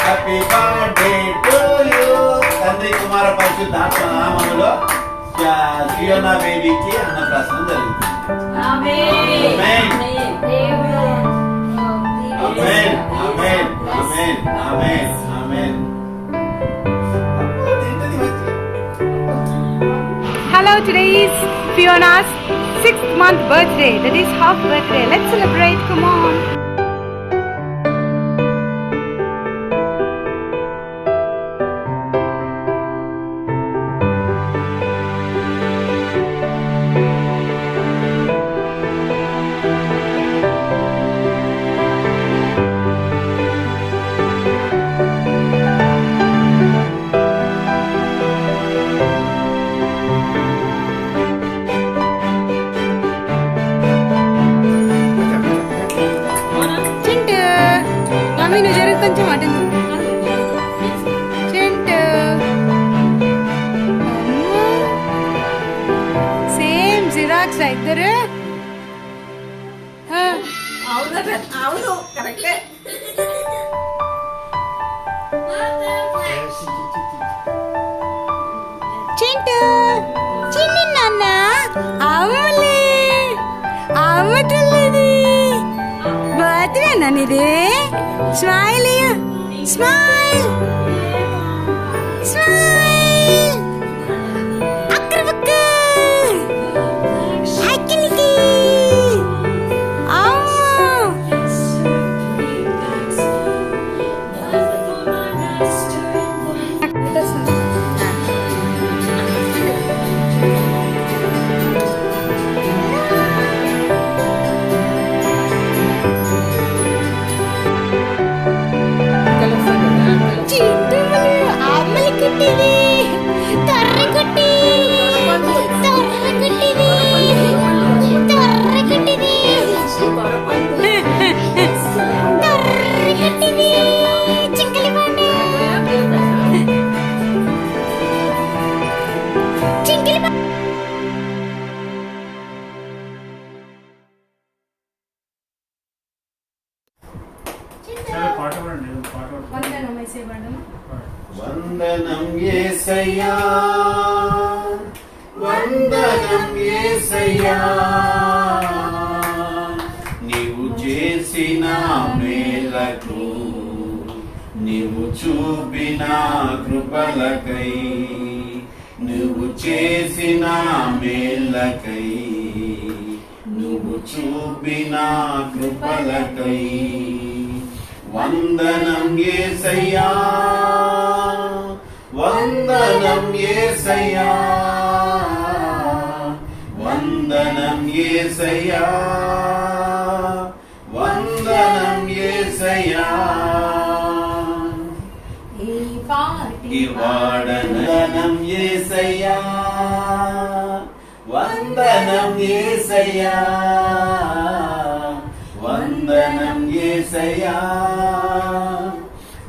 Happy birthday to you. తండ్రి కుమార పరిశుద్ధాత్మ నామములో సియోనా బేబీకి అన్నప్రాసన జరుగుతుంది. ఆమేన్ ఆమేన్ ఆమేన్ ఆమేన్ ఆమేన్ ఆమేన్. Hello, today is Fiona's 6th month birthday. That is half birthday. Let's celebrate. Come on. Mummy నువ్వు జరుగు కొంచెం అటు చింటూ సేమ్ జిరాక్స్ ఇద్దరు అవును కరెక్టే. చింటూ చిన్ని నాన్న అవలే అవట్లేదు బర్త్డే నానిది స్మైల్ స్మైల్ స్మైల్ అక్కడపక్క అక్కడికి వందనం యేసయ్యా వందనం యేసయ్యా నీవు చేసిన మేలకు నీవు చూపిన కృపలకై నువ్వు చేసిన మేలకై నువ్వు చూపిన కృపలకై వందనం యేసయ్యా వందనం యేసయ్యా వందనం యేసయ్యా వందనం యేసయ్యా వందనం యేసయ్యా వందనం యేసయ్యా వందనం యేసయ్యా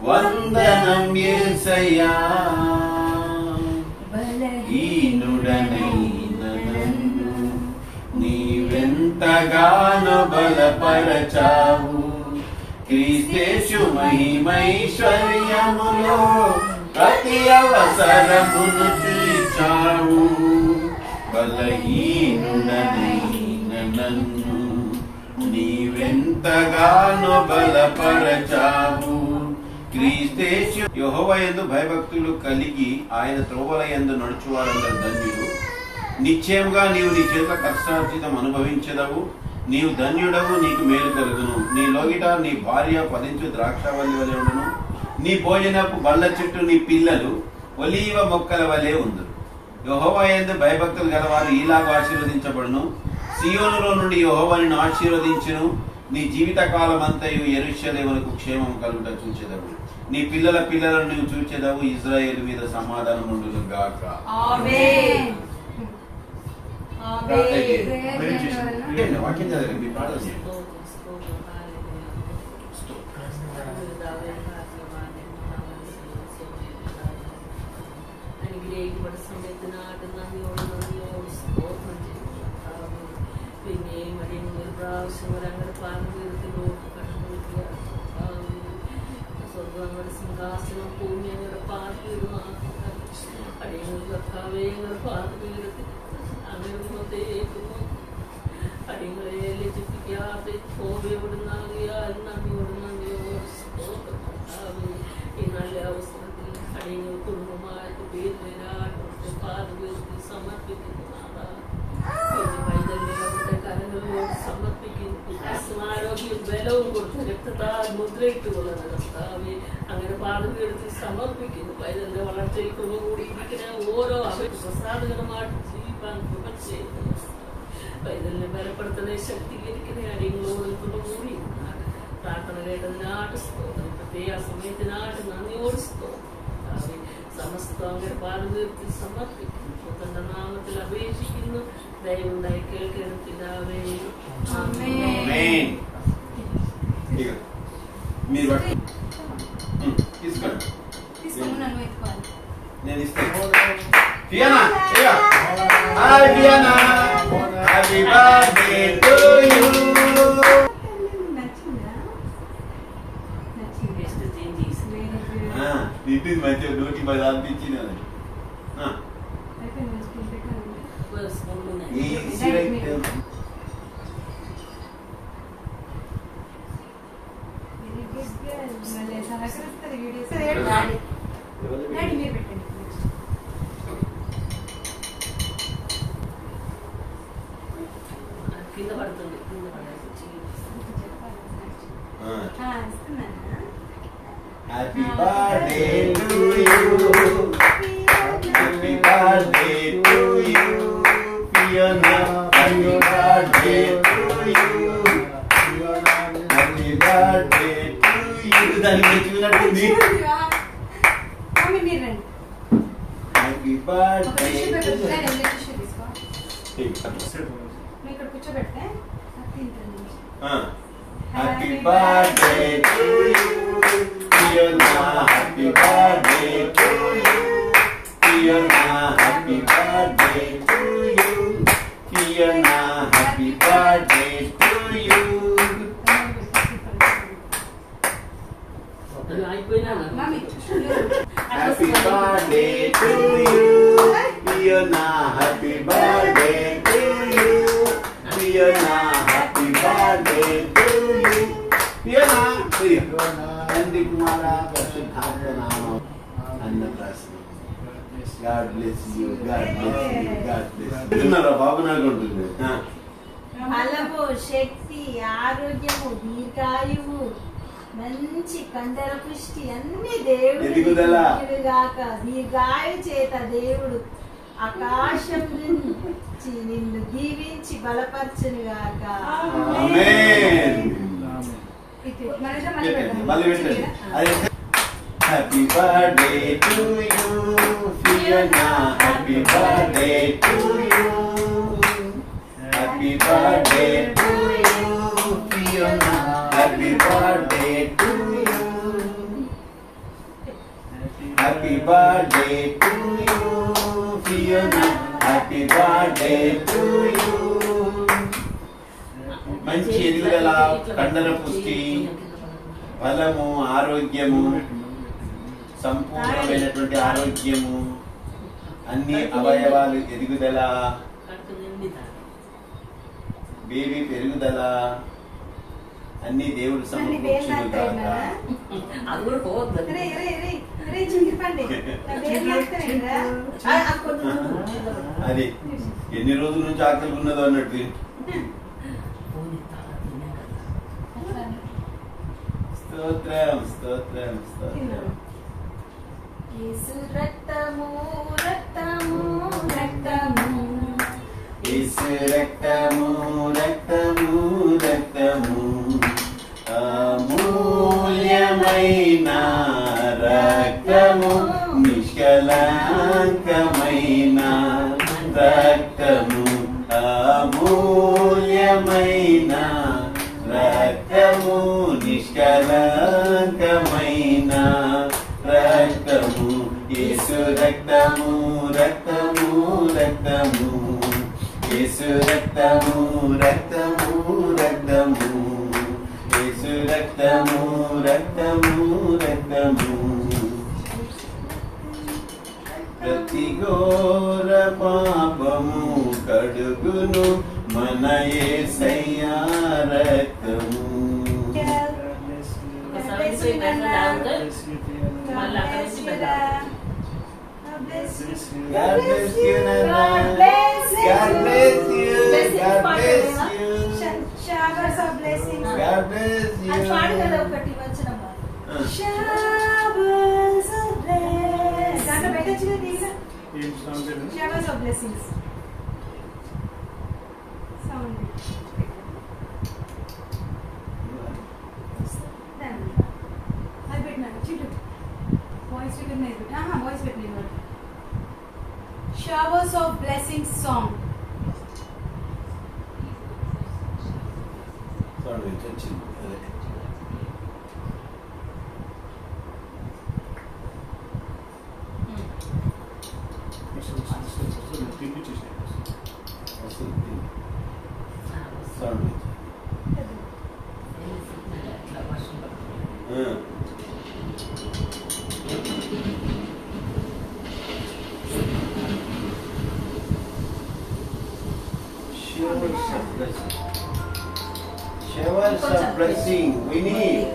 వందనం యేసయ్యా బలహీనుడనైన నన్ను నీవెంతగానో బలపరచావు క్రీస్తేషు మహిమైశ్వర్యములో ప్రతి అవసరమును తీర్చావు బలహీనుడనైన నన్ను నీవెంతగానో బలపరచావు క్రీస్తేషు. యెహోవా యందు భయభక్తులు కలిగి ఆయన త్రోవల యందు నడుచువారందరు ధన్యులు. నిశ్చయంగా నీవు నీ చేతుల కష్టార్జితం అనుభవించదవు. నీవు ధన్యుడవు, నీకు మేలు కలుగును. నీ లోగిట నీ భార్య ఫలించు ద్రాక్షవల్లి వలె ఉండును. నీ భోజనపు బల్ల చుట్టూ నీ పిల్లలు ఒలీవ మొక్కల వలె ఉందురు. యెహోవా యందు భయభక్తులు గలవారు ఈలాగా ఆశీర్వదించబడును. సియోనులో నుండి యెహోవా నిన్ను ఆశీర్వదించును. నీ జీవిత కాలం అంతయు యెరూషలేమునకు క్షేమం కలుగుట చూచెదవు. నీ పిల్లల పిల్లలను నువ్వు చూచెదవు. ఇజ్రాయేలు మీద సమాధానం ఉండును గాక. ఆమేన్. వాక్యం చదవండి. പ്രാവശ്യം ഒരങ്ങനെ പാർന്ന് തീർത്തിലോ കണ്ടു സ്വർഗ ഞങ്ങളുടെ സിംഹാസനം ഭൂമി ഞങ്ങളുടെ പാർപ്പിടുമാറാകട്ടെ. അടിയങ്ങൾ കർത്താവേ ഞങ്ങളുടെ പാർപ്പിടത്തിൽ അങ്ങനെത്തേക്കും അടിയങ്ങളെ ലജ്ജിപ്പിക്കാതെ കോപയോടുന്നാകിയാൽ നന്ദിയോട് സ്തോത്രം കർത്താവേ. ഈ നല്ല അവസരത്തിൽ അടിയങ്ങൾ കുടുംബമായ കുട്ടിയുടെ പാതകത്തിൽ സമർപ്പിക്കുന്നതാണ്. വൈദ്യുതിയുടെ കരങ്ങളിലോട് സമർപ്പിക്കുന്നു. ആരോഗ്യവും ബലവും കൊടുത്ത് രക്തത്താൽ മുദ്രയിട്ടുകൊള്ളുന്ന കർത്താവേ അങ്ങനെ പാതകത്തിൽ സമർപ്പിക്കുന്നു. പൈതലിന്റെ വളർച്ചയിൽ കൂടിയിരിക്കുന്ന ഓരോ അവർക്ക് പ്രസാദകരമായിട്ട് ജീവിക്കാൻ കൃപ ചെയ്യുന്നു. പൈതലിനെ ബലപ്പെടുത്തുന്ന ശക്തീകരിക്കുന്ന അടിയങ്ങളോട് കൂടി പ്രാർത്ഥന കേട്ടതിനാട്ട് സ്തോത്രം. പ്രത്യേക സമയത്തിനാട്ട് നന്ദിയോട് സ്തോത്രം. സമസ്ത അങ്ങനെ പാതകത്തിൽ സമർപ്പിക്കുന്നു. പുത്രന്റെ നാമത്തിൽ അപേക്ഷിക്കുന്നു. ദയവുണ്ടായി കേൾക്കണം പിതാവേ. ఆమేన్. మీరు తీసుకోండి. నేను ఇస్తాను. Fiona hi Fiona, happy birthday to you. ఇది మంచిగా నోటి పది అనిపించింది. కింద పడుతుంది. కింద పడేసి happy birthday to you, happy birthday to you Fiona, happy birthday to you, happy birthday to you. దానికి చూసినట్టుంది. హ్యాపీ బర్త్డే ఇక్కడ కూర్చోబెడితే happy birthday to you Fiona, happy birthday to you Fiona, happy birthday to you Fiona, happy birthday to you. అయిపోయినా happy birthday to you Fiona, happy birthday to you Fiona, happy birthday to you Fiona. తండ్రి కుమార పరిశుద్ధాత్మ నామం అన్నప్రాసన. God bless you, God bless you, God bless you. విన్నారా బాబు? నాకు ఉంటుంది. బలము, శక్తి, ఆరోగ్యము, దీర్ఘాయువు, మంచి కండర పుష్టి అన్ని దేవుడు ఎదుగుదల. దీర్ఘాయు చేత దేవుడు ఆకాశం నుంచి నిన్ను దీవించి బలపరచును గాక. ఆమేన్. మళ్ళీ పెట్టండి. Happy birthday to you Fiona, happy birthday to you, happy birthday to you Fiona, happy birthday to you, happy birthday to you Fiona, happy birthday to you. మంచి ఎదుగుదల, కండర పుష్టి, బలము, ఆరోగ్యము, సంపూర్ణమైనటువంటి ఆరోగ్యము, అన్ని అవయవాలు ఎదుగుదల, బేబీ పెరుగుదల, అన్ని దేవుడు సమకూర్చును గాక. అది కూడా పోవద్దు. అది ఎన్ని రోజుల నుంచి ఆకలి ఉన్నదో అన్నట్టు. స్తోత్రం స్తోత్రం స్తోత్రం. యేసు రక్తము రక్తము రక్తము, యేసు రక్తము రక్తము రక్తము, అమూల్యమైన రక్తము, నిష్కలంకమైన రక్తము, అమూల్యమైన రక్తము, నిష్కలంకమైన రక్తము, యేసు రక్తము రక్తము రక్తము, యేసు రక్తము రక్తము రక్తము, యేసు రక్తము రక్తము రక్తము రక్తము ప్రతి ఘోర పాపము కడుగును మన యేసయ్య రక్తము. ఒకసారి పోయి మెసేజ్ ఆగితే మళ్ళీ అక్కడ నుంచి వెళ్ళాలి. God bless you, Nana. God bless you. God bless you. Showers of blessings. God bless you. అది పాడు కదా ఒకటి వచనము. Ah. Showers of blessings. దాంట్లో పెట్టొచ్చు కదా దీనిలో. Showers of blessings. Sound. అది పెట్టినాను చూడు. వాయిస్ రికగ్నైజ్ పెట్టి. వాయిస్ పెట్టినాను. Showers of blessings song. Sorry, touching. Sorry. Showers of blessing we need.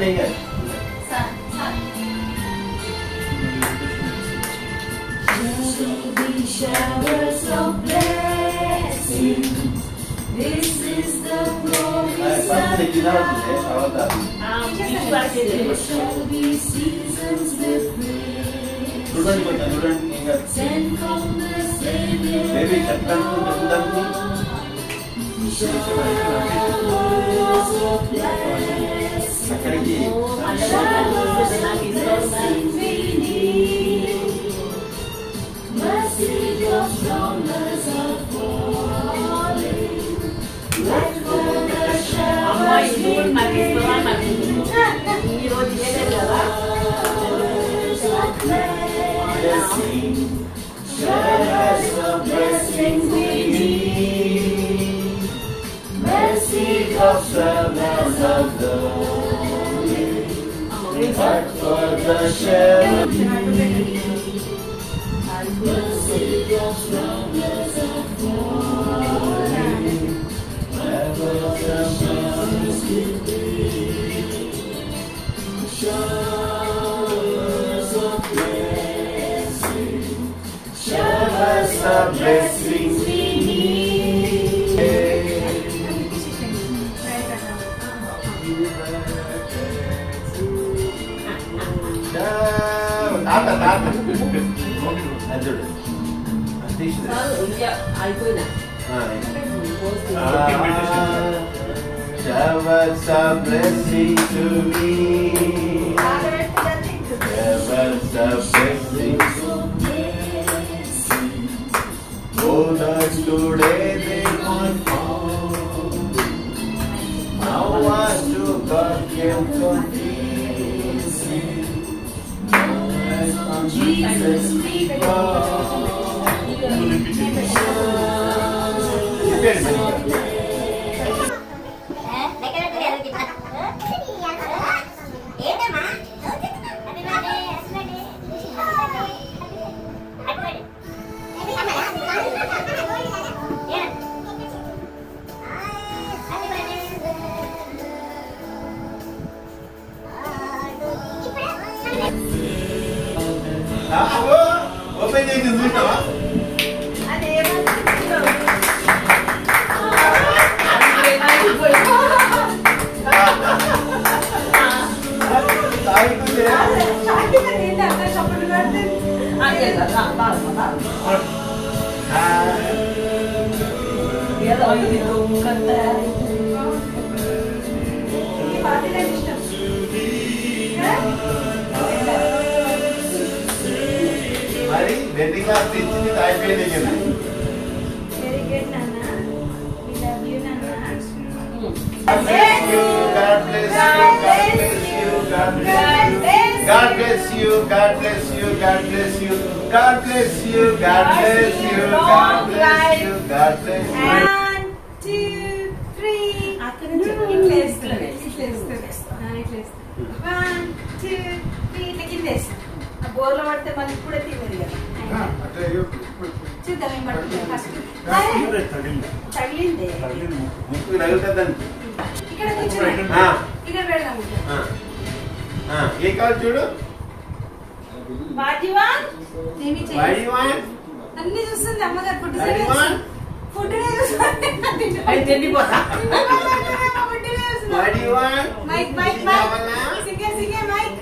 नहीं है. Showers of blessing. This is the promise of God. There shall be seasons with rain. Send from the Savior. Baby, Showers of blessing. Showers of blessing we need. Mercy drops shoulders are falling. Let for the అమ్మాయి showers ఇప్పుడు నాకు ఇష్టమా నాకు ఈ రోజు ఏదే కదా of blessing. Showers of blessing we need. Mercy drops shoulders are falling. Let for the showers. Mercy drops shoulders are falling. Let for the showers we need. Showers of blessing. Showers of blessing we need. ఇంకా అయిపోయినా Showers of blessing to me. Showers of blessing. Oh, that today they might fall. Now I to God can confess. Jesus we call. Open చేసి చూసినావా? అదే కదా ఏదో ఇది దొంగతే మరి wedding class తెచ్చింది అయిపోయింది కదా. Very good, Nana. We love you, Nana. God bless you. God bless you. God bless you. God bless you. God bless you. God bless you. God bless you. God bless you. God bless you. God bless you. God bless you. 1, 2, 3. అక్కడి నుంచి ఇట్లా వేస్తుంది. 1, 2, 3 ఇట్లా కింద వేస్తాం. ఆ బోర్లో పడితే మళ్ళీ ఇప్పుడే తినేది కదా. చూద్దాం ఏం పడుతుందో ఫస్ట్. తగిలింది. ముక్కు తగులుతుందండి. ఇక్కడ కూర్చో. ఇక్కడ పెడదాం. ఏ కావాలి చూడు. బాజీవాన్ ఏమి What do చేయాలి? you want? అన్ని చూస్తుంది అమ్మగారు food What do you want? Food చూస్తుంది. అది తిండిపోతా. What do you want? Mike mike ఇది మైక్ కావాలా? సింగే సింగే మైక్.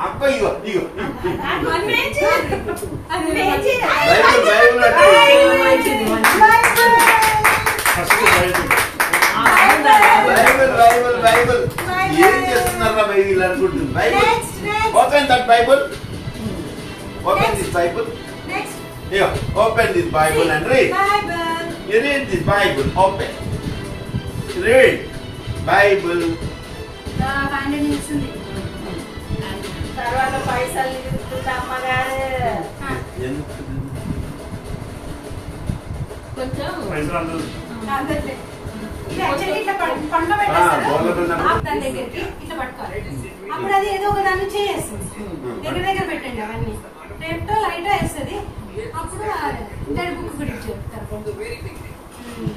అబ్బా ఇగో ఇగో. అది ఏం చేయాలి? అది ఏం చేయాలి? బైబిల్ బైబిల్ అంటే. Bible bible bible. ఏం చేస్తున్నారా బైబిల్ అనుకుంటుంది. Bible. Next, next. Open that Bible. Open this Bible. Next. Here, open this Bible and read. Bible. You read this Bible. Open. Read. Bible. Hand నిల్చుంది. తర్వాత పైసలు ఇస్తుంది అమ్మగారు. కొంచెం అందట్లే. ఇది యాక్చువల్లీ ఇట్లా పండ్లో పెట్టేస్తారు. బోర్లో పెట్టినప్పుడు. దాని దగ్గరికి ఇట్లా పట్టుకోవాలి. అప్పుడు అది ఏదో ఒక దాన్ని చేస్తుంది. దగ్గర దగ్గర పెట్టండి అవన్నీ. లెఫ్ట్ రైట్ వేస్తుంది. అప్పుడు దాని బుక్ గురించి చెప్తారు.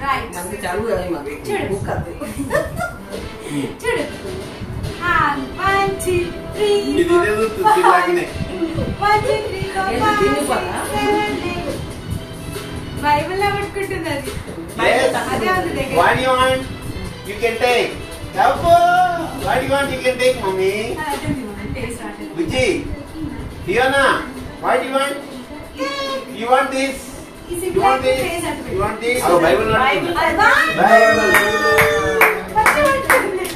రైట్. చదువు కదా మాకు. చూడు. బుక్ అది. చూడు. 1, 2, 3. ఇది ఇదేదో తిరిగిలాగానే. 1, 2, 3, 4, ఏంది 5, 6, తిండిపోతా? 7, 8. బైబిల్లో పెట్టుకుంటుంది అది. Yes. అదే ఉంది దగ్గర. What do you want? You can take. Apple. What do you want? You can take, mommy. Taste రావట్లేదు. Vijay. Fiona. What do you want? You want this? ఈ You సిగ్గు want this? టేస్ట్ అటు You want this? Oh, Bible. Bible. అబ్బా. Bible. పచ్చి పట్టుకుంది.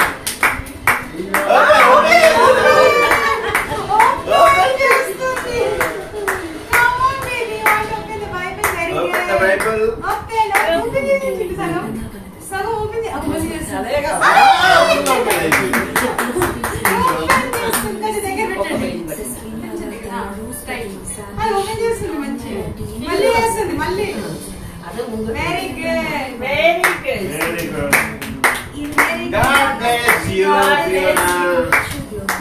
Open, open. Open చేస్తుంది. Come on, baby. You want to open the Bible? Very Open the good. Bible. Open. Open చేసింది సగం. సగం ఓపెన్ చేసి ఓపెన్ చేస్తుంది. అదే కదా. Ah, open the Bible. Open చేస్తుంది. కొంచెం దగ్గర పెట్టండి. రైట్. అది ఓపెన్ చేస్తుంది మంచిగా. మళ్ళీ చేస్తుంది మళ్ళీ. అదే ముందు. Very good. Very good. ఇది very good. God bless you, Fiona.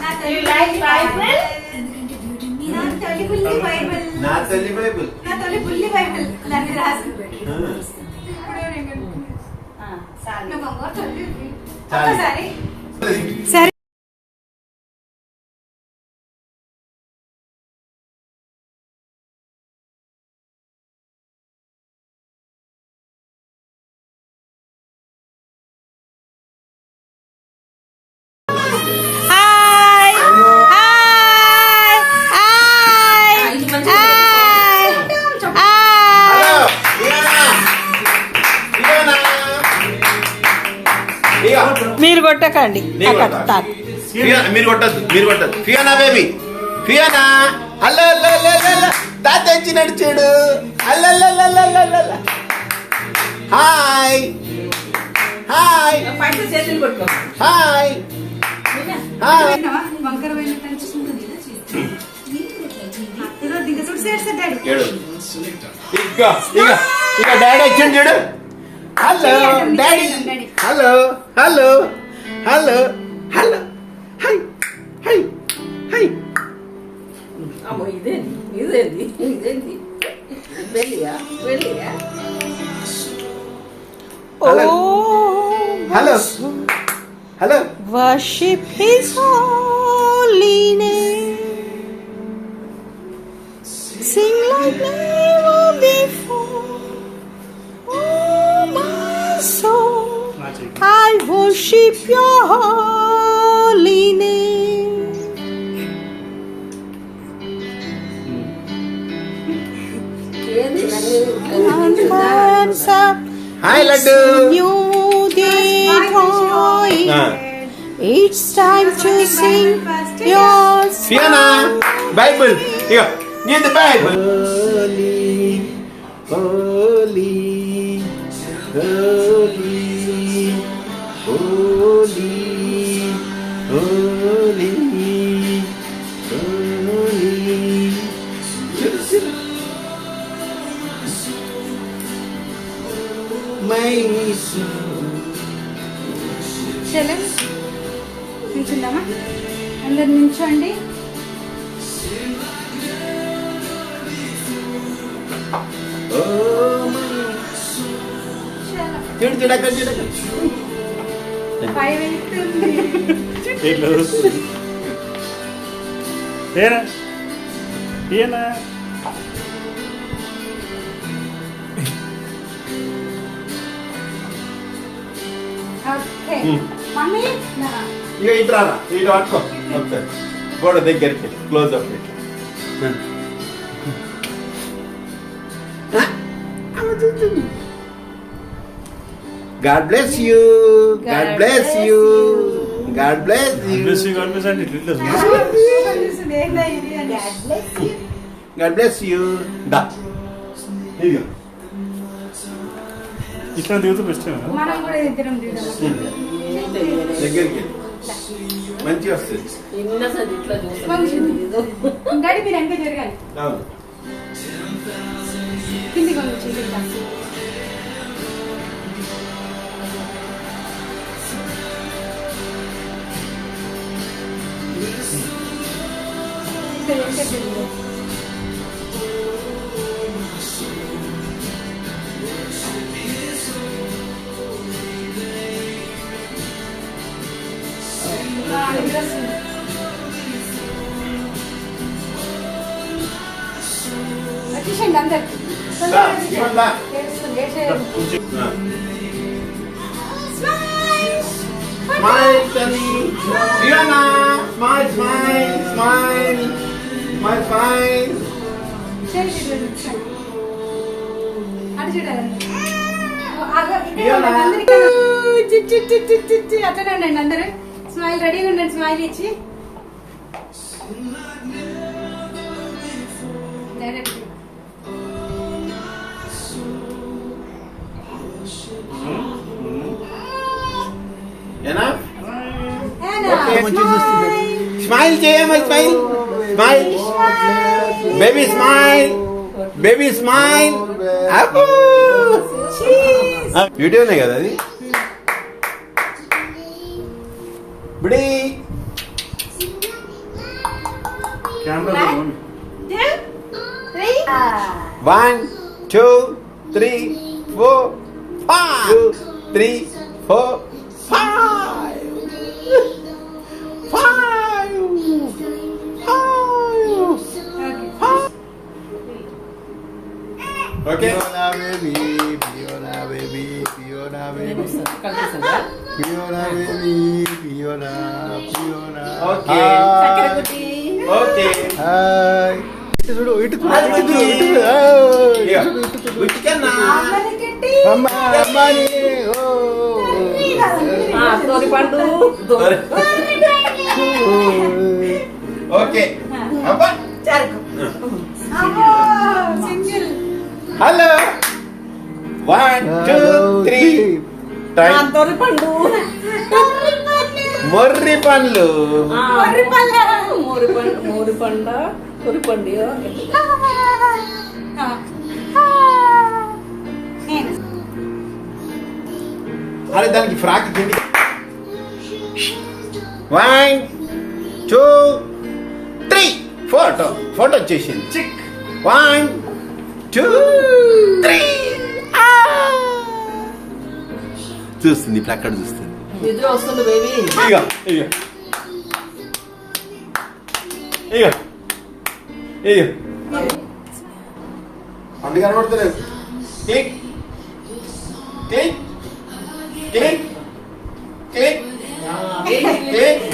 నా You తల్లి like Bible? నా తల్లి బుల్లి బైబిల్. నా తల్లి బైబిల్. నా తల్లి బుల్లి బైబిల్. దాన్ని రాసింది. Ah. ఇప్పుడు నేను ఆ, చాలు. నా బంగారు తల్లి ఉంది. చాలు. ఒక్కసారి సరే హాయ్ హాయ్ హాయ్ ఇది మంచిది. Hi Hello, Fiona. Fiona. ఇగో. మీరు కొట్టకండి నేను అక్కడ కొడతా. తాత. ఫియోనా, మీరు కొట్టద్దు ఫియోనా బేబీ. ఫియోనా. అల్లల్లల్లల్ల. తాత వచ్చి నడిచాడు. అల్లల్లల్లల్ల. హాయ్ హాయ్ పైసలు చేతులు కొట్టుకో. Hi hi. వంకర వెళ్ళి కనిపిస్తుంది. ఈరోజు ఇంకా చూడు చేస్తాడు డాడీ. ఏడు. ఇక ఇక ఇక డాడీ వచ్చిండు చూడు. Hello daddy. Hello hello hello hello. Hi hi hi. అమ్మో ఇదేంది ఇదేంది ఇదేంది వెళ్ళియా వెళ్ళియా. Hello Oh, hello hello. worship His holy name. Sing like never before. Oh, my soul, I worship Your holy name. ఏంది And hands up, hi laddu. new day drawing. It's time to sing your Fiona Bible. ఇక నీది Bible. Holi Holi Holi Holi Holi Holi చలో నిల్చుందామా? అందరు నిల్చోండి. చూడు చూడక చూడక 5 అవుతుంది. ఇట్లా చూస్తుంది. ఏనా ఏనా ఓకే మమ్మీ నా ఇక ఇటు రారా, ఇటు పట్టుకో ఒకసారి గోడ దగ్గరికి క్లోజ్ అప్ పెట్టి. God bless you. God bless you. God bless you. అంటే ఇట్లా చూస్తుంది. ఏందా ఇది అని. God bless you. Da. ఇదిగో. ఇట్లా దిగుతూ బెస్ట్. మనం కూడా ఇద్దరం దిగుదాం. దగ్గరికి మంచిగా వస్తుంది. ఎన్నోసారి ఇట్లా కొంచెం. చూస్తాను. డాడీ మీరు వెనక జరగాలి. అవును. కిందికి కొంచెం చూపిద్దాం. ఇక్కడ వెనక తిరుగు. వచ్చేసండి అందరు. దా, ఇవ్వండి దా. ఏడుస్తుంది, ఏడ్చేయదు. ఆ. Smile, Tani. Rihanna. Smile, smile, smile. Smile, smile. చేయి ఇట్లా చూపించండి. అటు చూడాలండి. అట్లనే ఉండండి అందరు. స్మైల్ రెడీగా ఉండండి. స్మైల్ ఇచ్చి డైరెక్ట్ ఏనా? Okay. Smile, చేయమ్మా, smile. Smile. Baby, smile. Baby, smile. అబ్బో. వీడియోనే కదా అది. బిడి. Camera 1 2 3 4 5 2 3 4 5 okay. Fiona baby, Fiona baby, Fiona baby, కలిసేసిందా? Fiona baby, Fiona, Fiona. Okay. చక్కెర కుట్టి. ఓకే. Hi. ఇటు చూడు, ఇటు చూడు, Hi, ఇటు చూడు, Butti. ఇటు చూడు. Oh. ఉచికన్నా. అమ్మ, అమ్మని. తోరి పండు. ఓకే. అబ్బా. చెరకు. Single hello 1 2 3 time. తోరి పండు. మొర్రి పండ్లు. మోరి పండు. మోరి పండ. తోరి పండు. అరే దానికి ఫ్రాక్ కింది. 1 2 3 ఫోటో వచ్చేసింది. చిక్ 1 2 3 చూస్తుంది ఇప్పుడు అక్కడ చూస్తుంది. నిద్ర వస్తుంది బేబీ. ఇక ఇక ఇక ఇక అందు కనబడతలేదు. Click click click click click.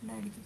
డాడీకి